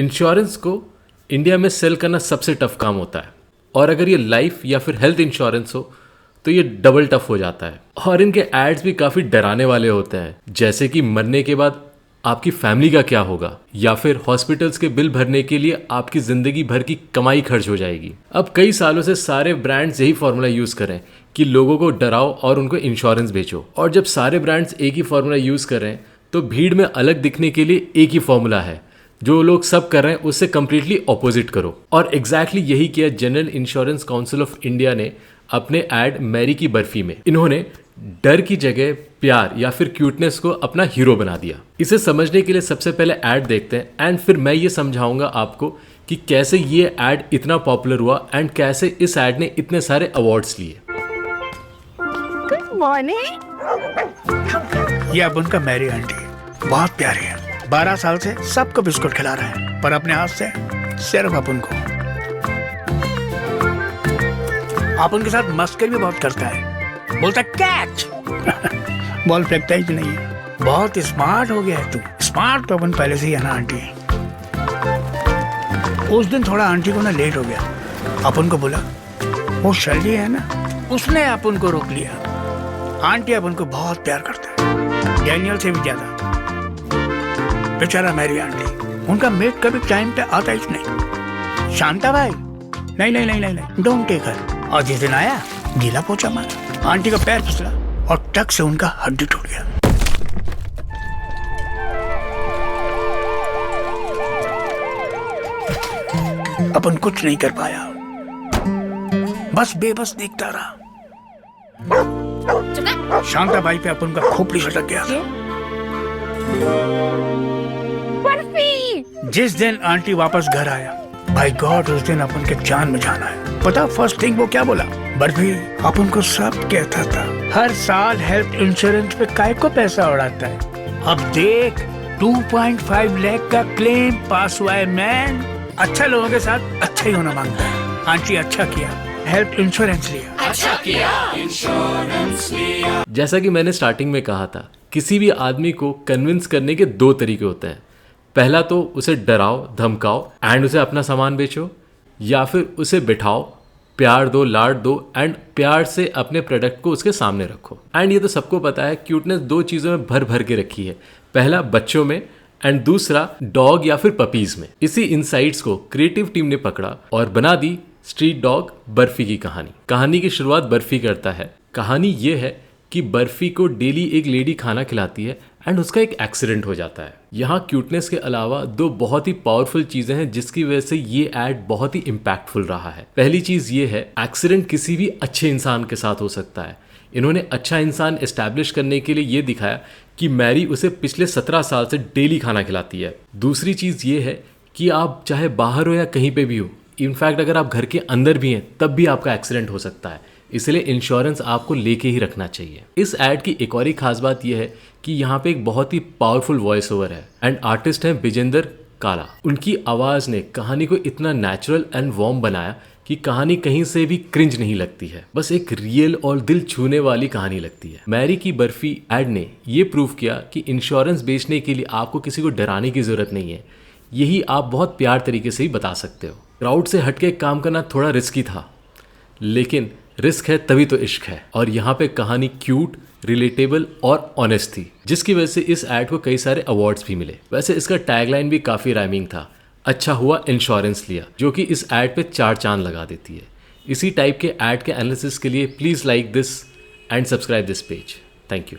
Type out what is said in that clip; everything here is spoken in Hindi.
इंश्योरेंस को इंडिया में सेल करना सबसे टफ काम होता है, और अगर ये लाइफ या फिर हेल्थ इंश्योरेंस हो तो ये डबल टफ हो जाता है। और इनके एड्स भी काफ़ी डराने वाले होते हैं, जैसे कि मरने के बाद आपकी फैमिली का क्या होगा, या फिर हॉस्पिटल्स के बिल भरने के लिए आपकी ज़िंदगी भर की कमाई खर्च हो जाएगी। अब कई सालों से सारे ब्रांड्स यही फॉर्मूला यूज़ करें कि लोगों को डराओ और उनको इंश्योरेंस बेचो। और जब सारे ब्रांड्स एक ही फॉर्मूला यूज़ कर रहे हैं तो भीड़ में अलग दिखने के लिए एक ही फॉर्मूला है, जो लोग सब कर रहे हैं उससे कम्प्लीटली ऑपोजिट करो। और एग्जैक्टली यही किया general insurance council of India ने अपने ऐड मैरी की बर्फी में। इन्होंने डर की जगह प्यार या फिर क्यूटनेस को अपना हीरो बना दिया। इसे समझने के लिए सबसे पहले ऐड देखते हैं एंड फिर मैं ये समझाऊंगा आपको कि कैसे ये ऐड इतना पॉपुलर हुआ एंड कैसे इस ऐड ने इतने सारे अवार्ड्स लिए। Good morning. ये अब उनका मैरी आंटी बहुत प्यारी है। 12 साल से सबको बिस्कुट खिला रहा है, पर अपने हाथ से सिर्फ अपन को। आप उनके साथ मस्करी भी बहुत करता है, बोलता कैच बॉल फेंकता ही नहीं है। बहुत स्मार्ट हो गया है तू। स्मार्ट तो अपन पहले से ही है ना आंटी। उस दिन थोड़ा आंटी को ना लेट हो गया, अपन को बोला वो शर्ली है ना, उसने अपन को रोक लिया। आंटी अपन को बहुत प्यार करता है, डैनियल से भी ज्यादा। बेचारा मेरी आंटी, उनका मेट कभी टाइम पे आता ही नहीं। शांता भाई नहीं नहीं नहीं नहीं नहीं, डोंट टेक हर। और जिस दिन आया गीला पोछा मारा, आंटी का पैर फिसला और टक से उनका हड्डी टूट गया। अपन कुछ नहीं कर पाया, बस बेबस देखता रहा। शांता बाई पे अपन का खोपड़ी सटक गया था। जिस दिन आंटी वापस घर आया, भाई गॉड, उस दिन अपन के जान में जाना है। पता फर्स्ट थिंग वो क्या बोला? बर्फी, अपन को सब कहता था हर साल हेल्थ इंश्योरेंस पे काय को पैसा उड़ाता है। अब देख 2.5 लाख का क्लेम पास हुआ है। मैन अच्छा लोगों के साथ अच्छा ही होना मांगता है। आंटी अच्छा किया, हेल्थ इंश्योरेंस लिया। अच्छा किया, इंश्योरेंस लिया। जैसा कि मैंने स्टार्टिंग में कहा था, किसी भी आदमी को कन्विंस करने के दो तरीके होते हैं। पहला तो उसे डराओ धमकाओ एंड उसे अपना सामान बेचो, या फिर उसे बिठाओ, प्यार दो, लाड दो एंड प्यार से अपने प्रोडक्ट को उसके सामने रखो। एंड ये तो सबको पता है, क्यूटनेस दो चीज़ों में भर भर के रखी है। पहला बच्चों में एंड दूसरा डॉग या फिर पपीज में। इसी इनसाइट्स को क्रिएटिव टीम ने पकड़ा और बना दी स्ट्रीट डॉग बर्फी की कहानी। कहानी की शुरुआत बर्फी करता है। कहानी ये है कि बर्फी को डेली एक लेडी खाना खिलाती है एंड उसका एक एक्सीडेंट हो जाता है। यहाँ क्यूटनेस के अलावा दो बहुत ही पावरफुल चीज़ें हैं जिसकी वजह से ये ऐड बहुत ही इम्पैक्टफुल रहा है। पहली चीज़ ये है, एक्सीडेंट किसी भी अच्छे इंसान के साथ हो सकता है। इन्होंने अच्छा इंसान एस्टैब्लिश करने के लिए ये दिखाया कि मैरी उसे पिछले 17 साल से डेली खाना खिलाती है। दूसरी चीज़ ये है कि आप चाहे बाहर हो या कहीं पे भी हो, इनफैक्ट अगर आप घर के अंदर भी हैं तब भी आपका एक्सीडेंट हो सकता है, इसलिए इंश्योरेंस आपको लेके ही रखना चाहिए। इस ऐड की एक और ही खास बात यह है कि यहाँ पे एक बहुत ही पावरफुल वॉइस ओवर है एंड आर्टिस्ट हैं विजेंदर काला। उनकी आवाज़ ने कहानी को इतना नेचुरल एंड वार्म बनाया कि कहानी कहीं से भी क्रिंज नहीं लगती है, बस एक रियल और दिल छूने वाली कहानी लगती है। मैरी की बर्फी ऐड ने ये प्रूव किया कि इंश्योरेंस बेचने के लिए आपको किसी को डराने की ज़रूरत नहीं है, यही आप बहुत प्यार तरीके से ही बता सकते हो। क्राउड से हटके काम करना थोड़ा रिस्की था, लेकिन रिस्क है तभी तो इश्क है। और यहाँ पे कहानी क्यूट, रिलेटेबल और ऑनेस्ट थी, जिसकी वजह से इस ऐड को कई सारे अवार्ड्स भी मिले। वैसे इसका टैगलाइन भी काफ़ी राइमिंग था, अच्छा हुआ इंश्योरेंस लिया, जो कि इस ऐड पे 4 चांद लगा देती है। इसी टाइप के ऐड के एनालिसिस के लिए please like this and subscribe this page. Thank you.